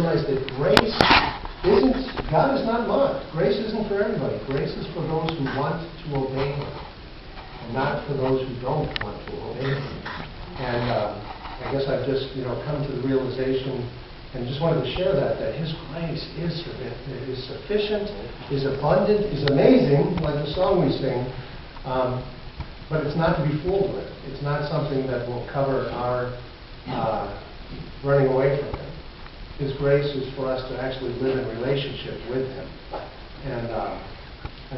realize that grace God is not mocked. Grace isn't for everybody. Grace is for those who want to obey Him, and not for those who don't want to obey Him. And I guess I've just, come to the realization, and just wanted to share that His grace is sufficient, is abundant, is amazing, like the song we sing, but it's not to be fooled with. It's not something that will cover our running away from Him. His grace is for us to actually live in relationship with Him. And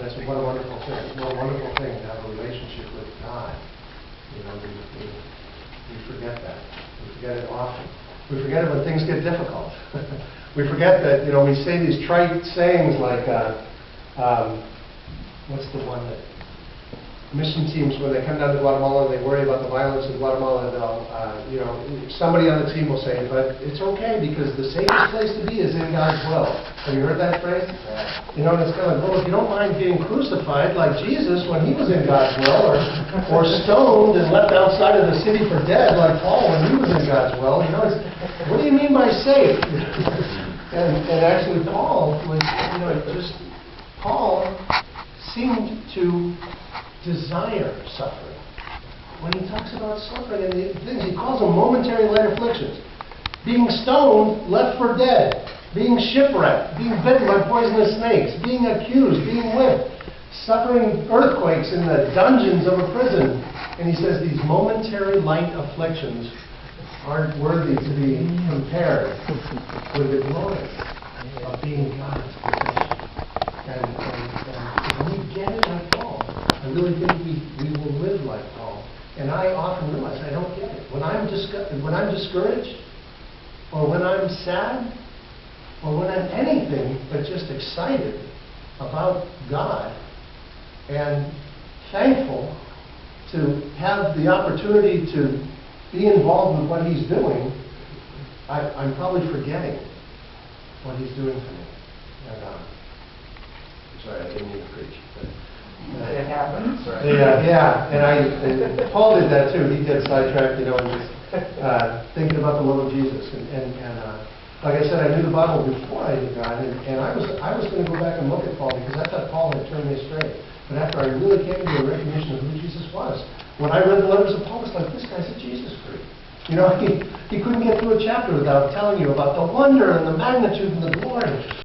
that's what a wonderful thing. What a wonderful thing to have a relationship with God. We forget that. We forget it often. We forget it when things get difficult. We forget that, we say these trite sayings like, what's the one that mission teams, when they come down to Guatemala, they worry about the violence in Guatemala, they'll, somebody on the team will say, but it's okay because the safest place to be is in God's will. Have you heard that phrase? And it's kind of like, well, if you don't mind being crucified like Jesus when He was in God's will, or stoned and left outside of the city for dead like Paul when he was in God's will, what do you mean by safe? and actually Paul was, Paul seemed to desire suffering. When he talks about suffering and the things, he calls them momentary light afflictions. Being stoned, left for dead. Being shipwrecked. Being bitten by poisonous snakes. Being accused. Being whipped. Suffering earthquakes in the dungeons of a prison. And he says these momentary light afflictions aren't worthy to be compared with the glory of being God's possession. And when we get it like Paul, I really think we will live like Paul. And I often realize I don't get it. When I'm discouraged, or when I'm sad, or when I'm anything but just excited about God and thankful to have the opportunity to be involved with what He's doing, I'm probably forgetting what He's doing for me. And, sorry, I didn't mean to preach. But, it happens, right? Yeah, and Paul did that too. He get sidetracked, and just thinking about the love of Jesus. And like I said, I knew the Bible before I knew God, and I was going to go back and look at Paul because I thought Paul had turned me astray. But after I really came to a recognition of who Jesus was, when I read the letters of Paul, it's like, this guy's a Jesus freak. He couldn't get through a chapter without telling you about the wonder and the magnitude and the glory